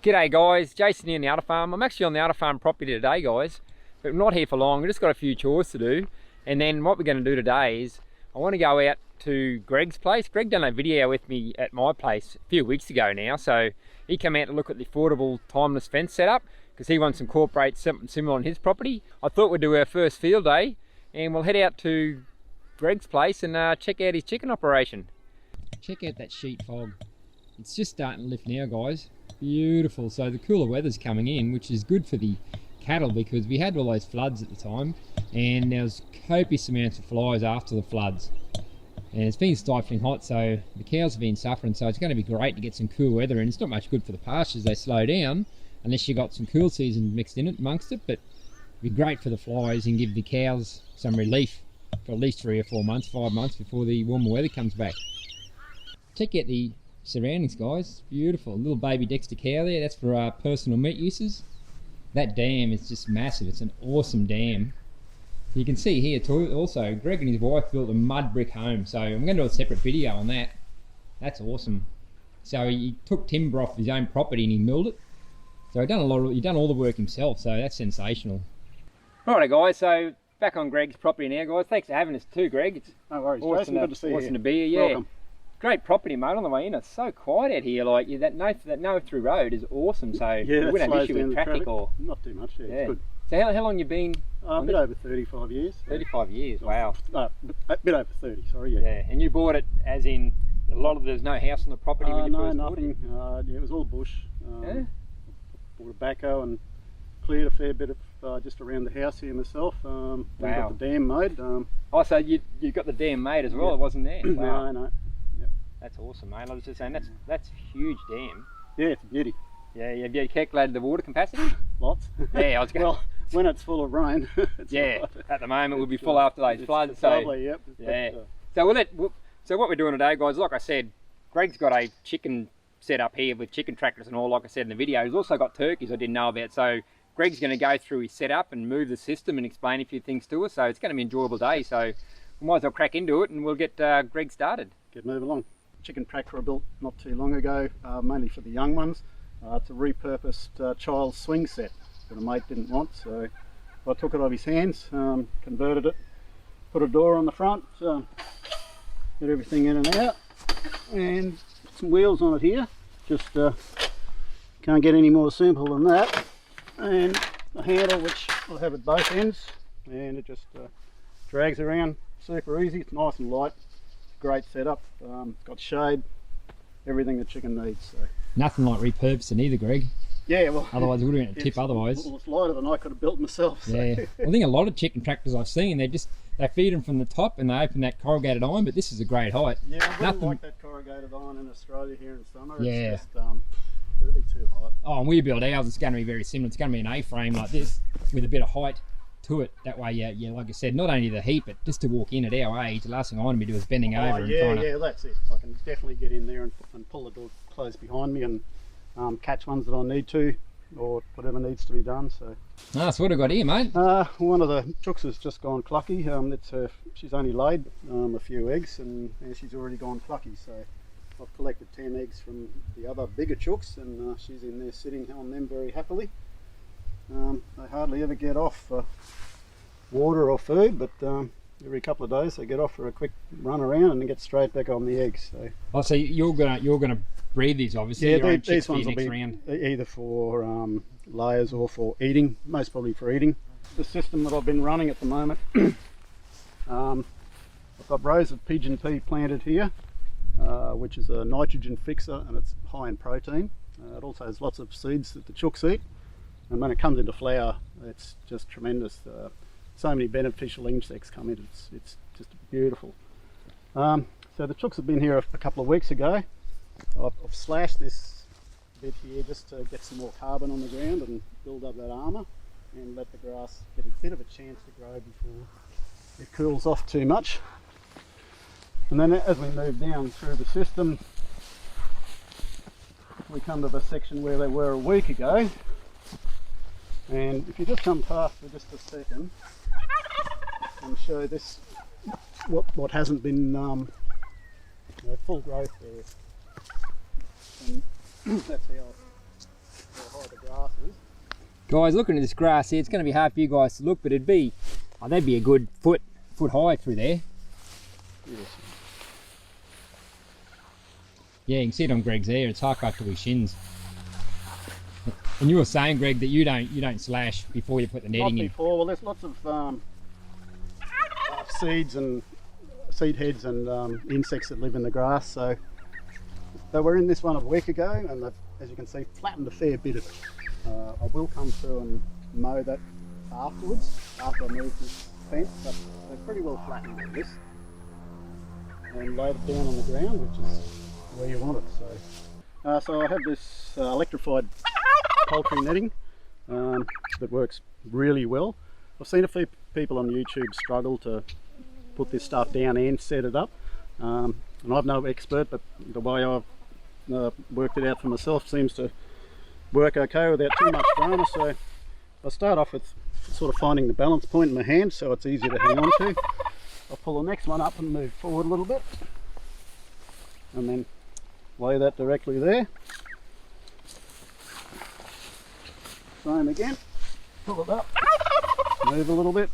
G'day guys, Jason here on the Outer Farm. I'm actually on the Outer Farm property today guys, but I'm not here for long. We've just got a few chores to do. And then what we're going to do today is, I want to go out to Greg's place. Greg done a video with me at my place a few weeks ago now. So he came out to look at the affordable timeless fence setup because he wants to incorporate something similar on his property. I thought we'd do our first field day and we'll head out to Greg's place and check out his chicken operation. Check out that sheet fog. It's just starting to lift now guys. Beautiful. So the cooler weather's coming in, which is good for the cattle because we had all those floods at the time and there was copious amounts of flies after the floods and it's been stifling hot, so the cows have been suffering. So it's going to be great to get some cool weather, and it's not much good for the pastures. They slow down unless you got some cool season mixed in it amongst it, but it'd be great for the flies and give the cows some relief for at least 3 or 4 months, 5 months before the warmer weather comes back. Check out the surroundings guys, beautiful. Little baby Dexter cow there, that's for personal meat uses. That dam is just massive, it's an awesome dam. You can see here too, also Greg and his wife built a mud brick home, so I'm going to do a separate video on that. That's awesome. So he took timber off his own property and he milled it. So he done all the work himself, so that's sensational. Alright guys, so back on Greg's property now guys. Thanks for having us too, Greg. It's no worries, awesome, Jason, good to see you. Awesome to be here, yeah. Welcome. Great property mate on the way in. It's so quiet out here, like that no through road is awesome, so yeah, we wouldn't have issue with traffic or... Not too much, yeah, it's good. So how long you been? A bit over 35 years. 35 years, wow. A bit over 30, sorry, yeah. Yeah, and you bought it as in, there's no house on the property when you first bought it? No, nothing. Yeah, it was all bush. Yeah? Bought a backhoe and cleared a fair bit of just around the house here myself. Wow. Got the dam made. Oh, so you got the dam made as well, yeah. It wasn't there? Wow. No. That's awesome, mate. I was just saying, that's a huge dam. Yeah, it's a beauty. Yeah, have you calculated the water capacity? Lots. Yeah, I was going. Well, when it's full of rain. Yeah, at the moment we'll be full after those floods. It's lovely, yep. Yeah. So what we're doing today, guys, like I said, Greg's got a chicken set up here with chicken tractors and all, like I said in the video. He's also got turkeys I didn't know about. So Greg's going to go through his setup and move the system and explain a few things to us. So it's going to be an enjoyable day. So we might as well crack into it and we'll get Greg started. Get moving along. Chicken tractor I built not too long ago, mainly for the young ones. It's a repurposed child's swing set that a mate didn't want, so I took it off his hands, converted it, put a door on the front, get everything in and out, and put some wheels on it here. Just can't get any more simple than that. And a handle which I'll have at both ends, and it just drags around super easy. It's nice and light. Great setup. It's got shade, everything the chicken needs. So. Nothing like repurposing either, Greg. Yeah, well. Otherwise, it would have been a tip otherwise. Well, it's lighter than I could have built myself. So. Yeah. I think a lot of chicken tractors I've seen, they feed them from the top and they open that corrugated iron, but this is a great height. Yeah, I wouldn't like that corrugated iron in Australia here in summer. Yeah. It's just really too hot. Oh, and we build ours, it's going to be very similar. It's going to be an A-frame like this with a bit of height to it. That way, yeah, like I said, not only the heat, but just to walk in at our age, the last thing I want to be doing is bending over and trying to... Yeah, that's it. I can definitely get in there and pull the door closed behind me and catch ones that I need to, or whatever needs to be done. So. Nice. What have I got here, mate? One of the chooks has just gone clucky. She's only laid a few eggs, and she's already gone clucky. So I've collected 10 eggs from the other bigger chooks, and she's in there sitting on them very happily. They hardly ever get off for water or food, but every couple of days they get off for a quick run around and then get straight back on the eggs. So you're gonna breed these, obviously. Yeah, these ones will be either for layers or for eating. Most probably for eating. The system that I've been running at the moment, I've got rows of pigeon pea planted here, which is a nitrogen fixer and it's high in protein. It also has lots of seeds that the chooks eat. And when it comes into flower, it's just tremendous. So many beneficial insects come in. It's just beautiful. So the chooks have been here a couple of weeks ago. I've slashed this bit here just to get some more carbon on the ground and build up that armour and let the grass get a bit of a chance to grow before it cools off too much. And then as we move down through the system, we come to the section where they were a week ago. And if you just come past for just a second and show this, what hasn't been full growth there, and that's how Guys, looking at this grass here, it's going to be hard for you guys to look, but it'd be, oh, that'd be a good foot high through there. Yes. Yeah, you can see it on Greg's hair. It's half up to his shins. And you were saying, Greg, that you don't slash before you put the netting in. Not before. Well, there's lots of seeds and seed heads and insects that live in the grass. So they were in this one a week ago, and they've, as you can see, flattened a fair bit of it. I will come through and mow that afterwards, after I move this fence, but they're pretty well flattened like this. And laid it down on the ground, which is where you want it. So I have this electrified poultry netting that works really well. I've seen a few people on YouTube struggle to put this stuff down and set it up. And I'm no expert, but the way I've worked it out for myself seems to work okay without too much drama. So I start off with sort of finding the balance point in my hand so it's easier to hang on to. I'll pull the next one up and move forward a little bit, and then lay that directly there. Same again, pull it up, move a little bit,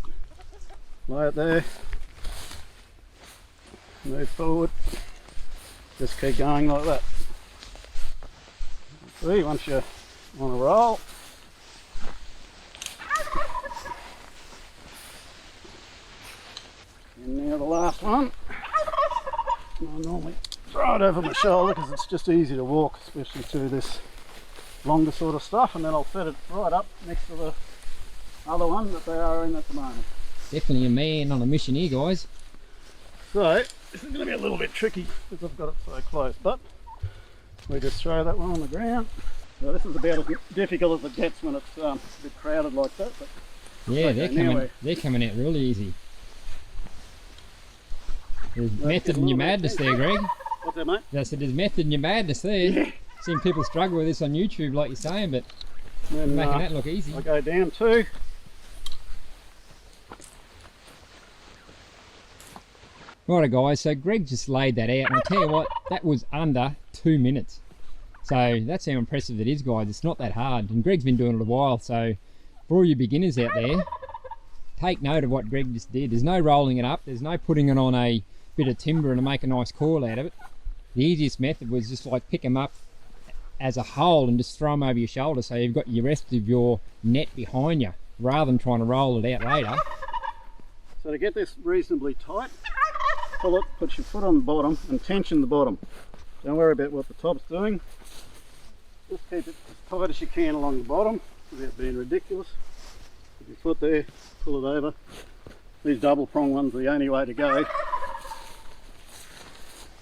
lay it there, move forward, just keep going like that. See, once you're on a roll, and now the last one, I normally throw it over my shoulder because it's just easy to walk, especially through this longer sort of stuff, and then I'll set it right up next to the other one that they are in at the moment. Definitely a man on a mission here, guys. So this is going to be a little bit tricky because I've got it so close, but we just throw that one on the ground. So this is about as difficult as it gets when it's a bit crowded like that. But yeah, okay, they're coming out really easy. There's method in your madness there, Greg. What's that, mate? I said there's method in your madness there. Yeah. Seeing people struggle with this on YouTube like you're saying, but Then, making that look easy. I go down too. Righto guys, so Greg just laid that out, and I tell you what, that was under 2 minutes. So that's how impressive it is, guys. It's not that hard, and Greg's been doing it a while, so for all you beginners out there, take note of what Greg just did. There's no rolling it up, there's no putting it on a bit of timber and to make a nice coil out of it. The easiest method was just like pick them up as a whole and just throw them over your shoulder, so you've got the rest of your net behind you, rather than trying to roll it out later. So to get this reasonably tight, pull it, put your foot on the bottom and tension the bottom. Don't worry about what the top's doing. Just keep it as tight as you can along the bottom without being ridiculous. Put your foot there, pull it over. These double prong ones are the only way to go.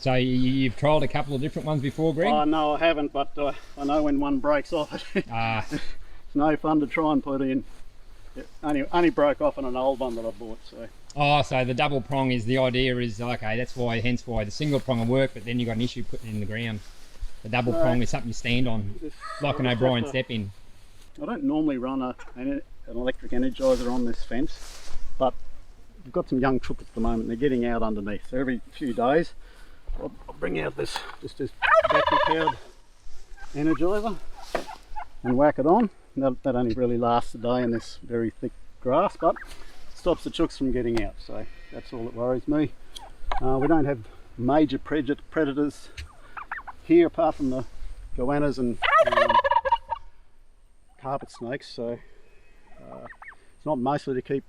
So you've trialled a couple of different ones before, Greg? Oh no, I haven't, but I know when one breaks off it. It's no fun to try and put in. It only broke off on an old one that I bought. So. Oh, so the double prong is the idea is, okay, that's why, hence why the single prong will work, but then you've got an issue putting it in the ground. The double prong is something you stand on, like an O'Brien step in. I don't normally run an electric energizer on this fence, but we've got some young chooks at the moment. They're getting out underneath. So every few days, I'll bring out this battery powered energizer and whack it on. That only really lasts a day in this very thick grass, but stops the chooks from getting out, so that's all that worries me. We don't have major predators here apart from the goannas and carpet snakes, so it's not mostly to keep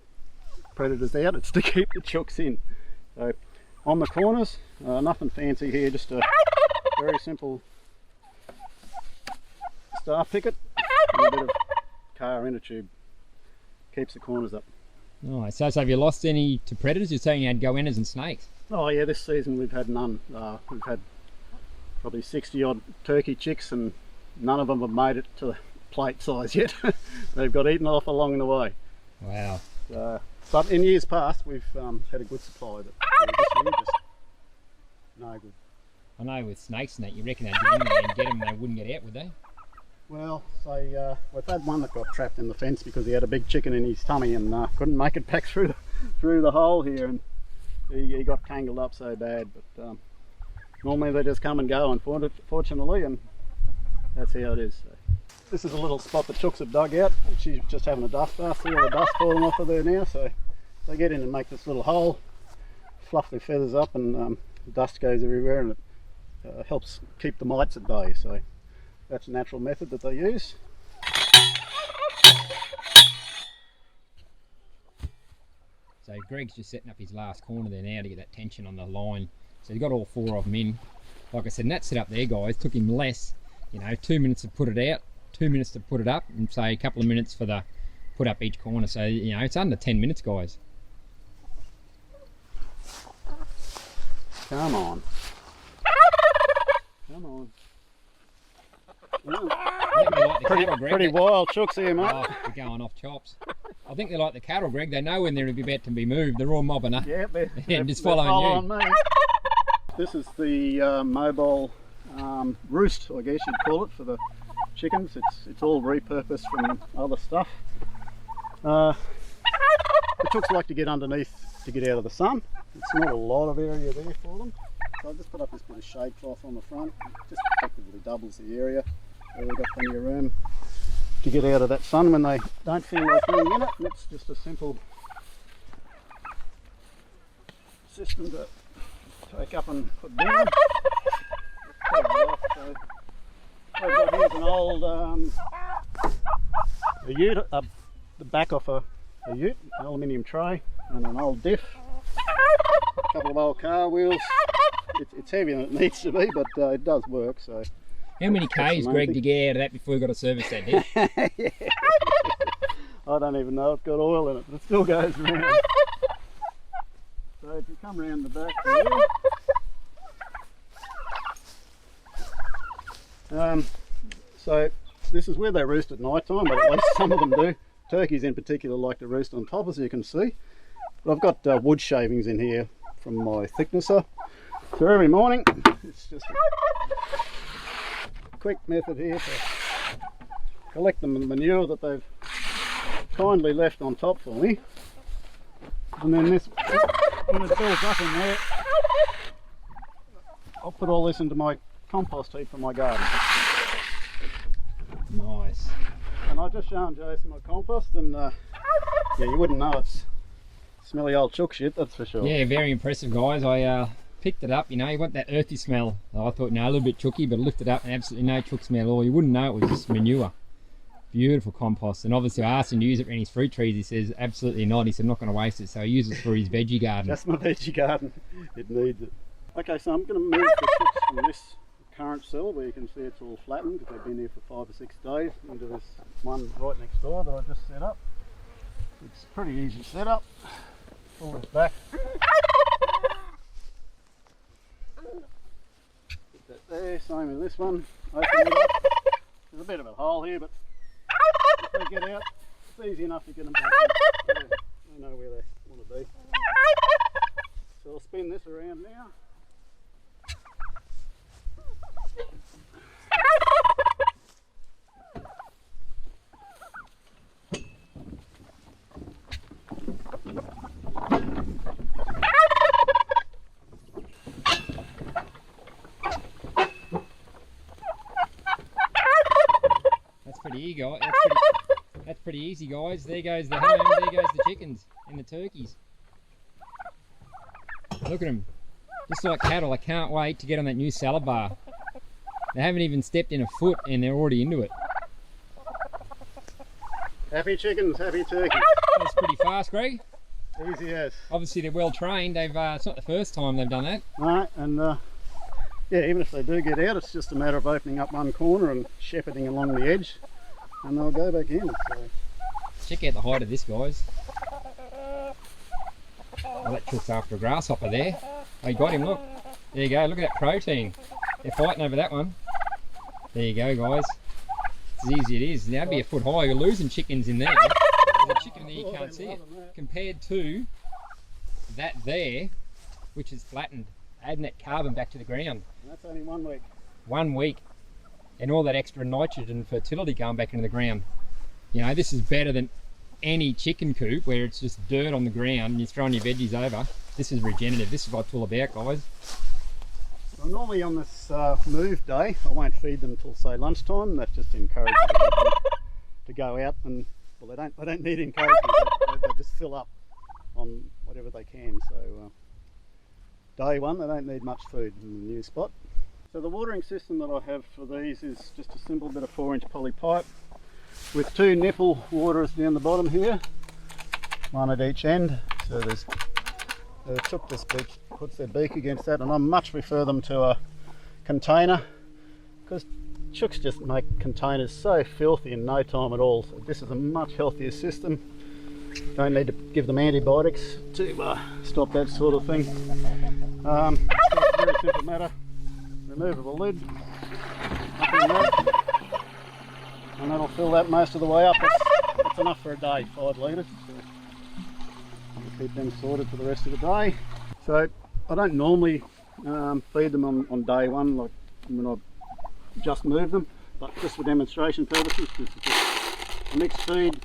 predators out, it's to keep the chooks in. So on the corners, nothing fancy here, just a very simple star picket and a bit of car inner tube. Keeps the corners up. Nice. So have you lost any to predators? You're saying you had goannas and snakes? Oh yeah, this season we've had none. We've had probably 60 odd turkey chicks and none of them have made it to plate size yet. They've got eaten off along the way. Wow. But in years past we've had a good supply, but this year just no good. I know with snakes and that, you reckon they'd get in there and get them and they wouldn't get out, would they? Well, so we've had one that got trapped in the fence because he had a big chicken in his tummy and couldn't make it back through the hole here, and he got tangled up so bad. But normally they just come and go, unfortunately, and that's how it is. So. This is a little spot the chooks have dug out. She's just having a dust bath. See all the dust falling off of there now, so they get in and make this little hole, fluff their feathers up, and dust goes everywhere, and it helps keep the mites at bay. So that's a natural method that they use. So Greg's just setting up his last corner there now to get that tension on the line. So he's got all 4 of them in. Like I said, and that setup there, guys, took him less, 2 minutes to put it out, 2 minutes to put it up, and say a couple of minutes for the put up each corner. So it's under 10 minutes, guys. Come on. Come on. Pretty wild chooks here, mate. Oh, we're going off chops. I think they're like the cattle, Greg. They know when they're about to be moved. They're all mobbing up. Yeah, they're just following you. Me. This is the mobile roost, I guess you'd call it, for the chickens. It's all repurposed from other stuff. The chooks like to get underneath to get out of the sun. It's not a lot of area there for them. So I just put up this bit of shade cloth on the front. It just effectively doubles the area. So they've got plenty of room to get out of that sun when they don't feel like being in it. And it's just a simple system to take up and put down. So I've got here's an old a ute, the back off a ute, an aluminium tray, and an old diff, a couple of old car wheels. It's heavier than it needs to be, but it does work. So how many Ks, Greg, do you get out of that before you got to service that diff? Yeah. I don't even know, it's got oil in it, but it still goes around. So if you come around the back here, so this is where they roost at night time, but at least some of them do. Turkeys in particular like to roost on top, as you can see. But I've got wood shavings in here from my thicknesser. So every morning, it's just a quick method here to collect the manure that they've kindly left on top for me. And then this, when it builds up in there, I'll put all this into my compost heap for my garden. Nice. And I've just shown Jason my compost, and yeah, you wouldn't know it's smelly old chook shit, that's for sure. Yeah, very impressive, guys. I picked it up, you want that earthy smell. I thought, a little bit chooky, but I lifted it up and absolutely no chook smell at all. You wouldn't know it was just manure. Beautiful compost. And obviously I asked him to use it for any fruit trees. He says absolutely not. He said I'm not going to waste it, so he uses it for his veggie garden. That's my veggie garden. It needs it. Okay, so I'm going to move the chooks from this current cell where you can see it's all flattened because they've been here for 5 or 6 days into this one right next door that I just set up. It's a pretty easy setup. Pull this back. Put that there, same with this one. Open it up. There's a bit of a hole here, but if they get out, it's easy enough to get them back in. They know where they want to be. So I'll spin this around now. That's pretty easy, guys. There goes the home, there goes the chickens and the turkeys. Look at them. Just like cattle, I can't wait to get on that new salad bar. They haven't even stepped in a foot and they're already into it. Happy chickens, happy turkeys. That's pretty fast, Greg. Easy as. Obviously they're well trained. It's not the first time they've done that. No, and yeah, even if they do get out, it's just a matter of opening up one corner and shepherding along the edge, and they'll go back in. So. Check out the height of this, guys. Well, that chook's after a grasshopper there. Oh, you got him, look. There you go, look at that protein. They're fighting over that one. There you go, guys. It's as easy as it is. Now, be a foot high, you're losing chickens in there. There's a chicken there, you can't see it. Compared to that there, which is flattened, adding that carbon back to the ground. And that's only 1 week. 1 week. And all that extra nitrogen and fertility going back into the ground. This is better than any chicken coop where it's just dirt on the ground and you're throwing your veggies over. This is regenerative. This is what it's all about, guys. So Normally on this move day, I won't feed them till say lunchtime. That just encourages them to go out, and well, they don't need encouragement. They just fill up on whatever they can. So day one, they don't need much food in the new spot. So the watering system that I have for these is just a simple bit of 4-inch poly pipe with 2 nipple waterers down the bottom here, one at each end. So there's the chook just puts their beak against that, and I much prefer them to a container because chooks just make containers so filthy in no time at all. So this is a much healthier system. Don't need to give them antibiotics to stop that sort of thing. It's a very simple matter. Removable lid, nothing that, and that'll fill that most of the way up. That's enough for a day, 5 litres. So we'll keep them sorted for the rest of the day. So I don't normally feed them on day one, like when I just move them, but just for demonstration purposes, this is just a mixed feed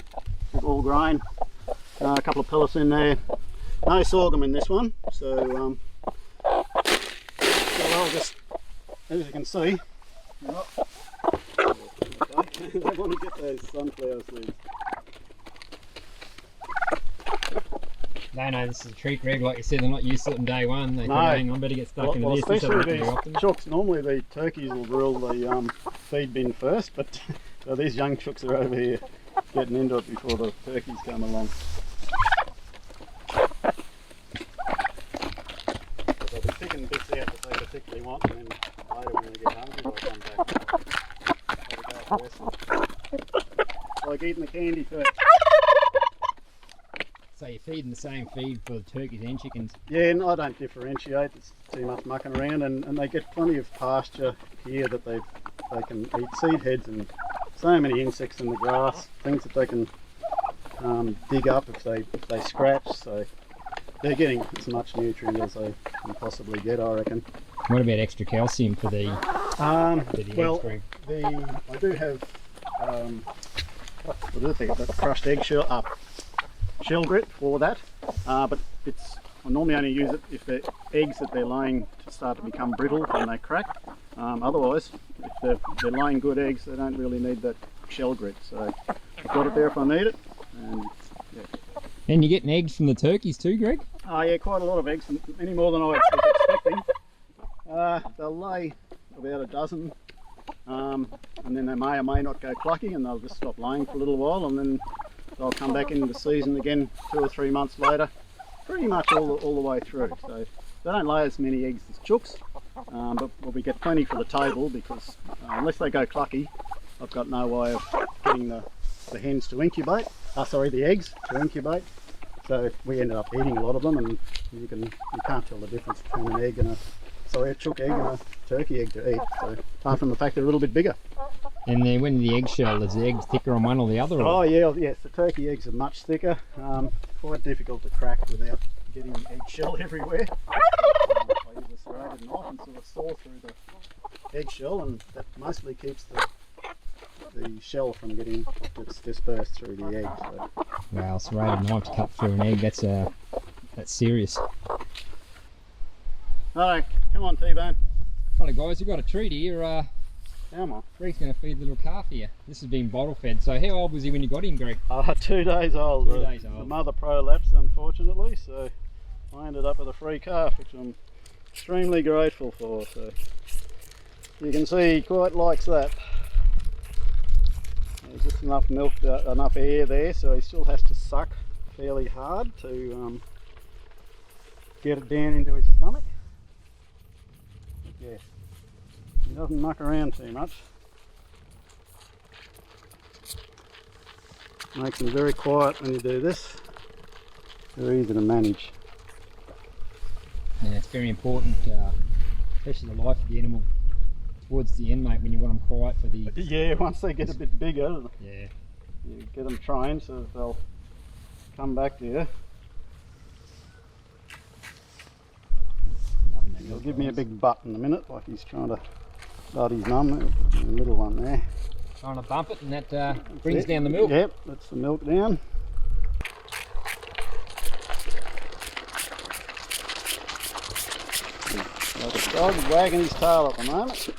with all grain, a couple of pellets in there, no sorghum in this one, so I'll just, as you can see, they want to get those sunflower seeds. No, this is a treat, Greg. Like you said, they're not used to it on day one. They think, hang on, better get stuck into this. Especially these chooks. Normally the turkeys will drill the feed bin first, but so these young chooks are over here getting into it before the turkeys come along. But they'll be picking bits out that they particularly want, and then later when they get hungry they'll come back. Have a go first. Like eating the candy first. So you're feeding the same feed for the turkeys and chickens? Yeah, and I don't differentiate. It's too much mucking around, and they get plenty of pasture here that they can eat seed heads and so many insects in the grass, things that they can dig up if they scratch. So they're getting as much nutrient as they can possibly get, I reckon. What about extra calcium for the well, eggs, Greg? I do have what do I think? The crushed eggshell shell grit for that, but I normally only use it if the eggs that they're laying start to become brittle and they crack. Otherwise, if they're laying good eggs, they don't really need that shell grit. So I've got it there if I need it. And yeah. And you're getting eggs from the turkeys too, Greg? Oh yeah, quite a lot of eggs, many more than I was expecting. They'll lay about a dozen, and then they may or may not go clucking, and they'll just stop laying for a little while, and then they'll come back into the season again 2 or 3 months later, pretty much all the way through. So they don't lay as many eggs as chooks, but we get plenty for the table because unless they go clucky, I've got no way of getting the hens to incubate. The eggs to incubate. So we ended up eating a lot of them, and you can't tell the difference between an egg and a chook egg and a turkey egg to eat. So apart from the fact they're a little bit bigger. And then when the eggshell, is the egg thicker on one or the other? Or? Oh yeah, yes, the turkey eggs are much thicker. Quite difficult to crack without getting the eggshell everywhere. I use a serrated knife and sort of saw through the eggshell, and that mostly keeps the shell from getting dispersed through the egg. So. Wow, serrated knife to cut through an egg, that's serious. Alright, come on T-Bone. Right guys, we've got a treat here. How am I? Greg's going to feed the little calf here. This has been bottle fed. So how old was he when you got him, Greg? 2 days old. 2 days old. The mother prolapsed, unfortunately, so I ended up with a free calf, which I'm extremely grateful for. So you can see he quite likes that. There's just enough milk, enough air there, so he still has to suck fairly hard to get it down into his stomach. But yeah. He doesn't muck around too much. Makes him very quiet when you do this. Very easy to manage. Yeah, it's very important, especially the life of the animal towards the end, mate, when you want them quiet for the... Yeah, once they get a bit bigger, yeah, you get them trained so that they'll come back to you. He'll give me a big butt in a minute, like he's trying to bud his mum. The little one there. Trying to bump it, and that brings down the milk. Yep, that's the milk down. Dog's wagging his tail at the moment. So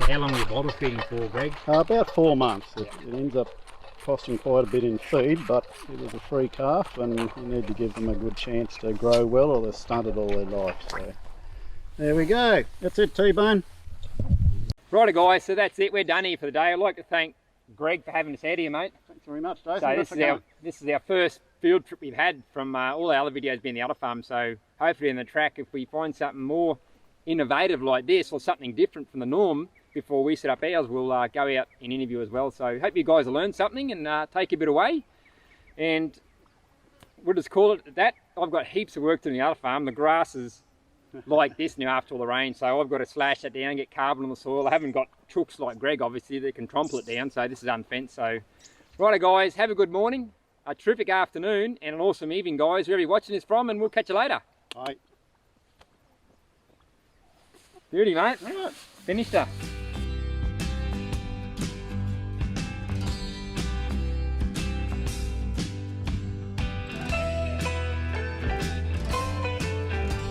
how long are you bottle feeding for, Greg? About 4 months. It ends up costing quite a bit in feed, but it is a free calf and you need to give them a good chance to grow well or they're stunted all their life. So there we go. That's it, T-Bone. Righto guys, so that's it. We're done here for the day. I'd like to thank Greg for having us out here, mate. Thanks very much, Jason. So this is our first field trip we've had from all our other videos being the other farm. So hopefully in the track, if we find something more innovative like this or something different from the norm before we set up ours, we'll go out and interview as well. So hope you guys will learn something and take a bit away. And we'll just call it that. I've got heaps of work to do in the other farm. The grass is like this now after all the rain, so I've got to slash that down, get carbon on the soil. I haven't got chooks like Greg, obviously, that can trample it down, so this is unfenced. So righto guys, have a good morning, a terrific afternoon and an awesome evening guys, wherever you're watching this from, and we'll catch you later. Bye. Beauty mate. All right. Finished her.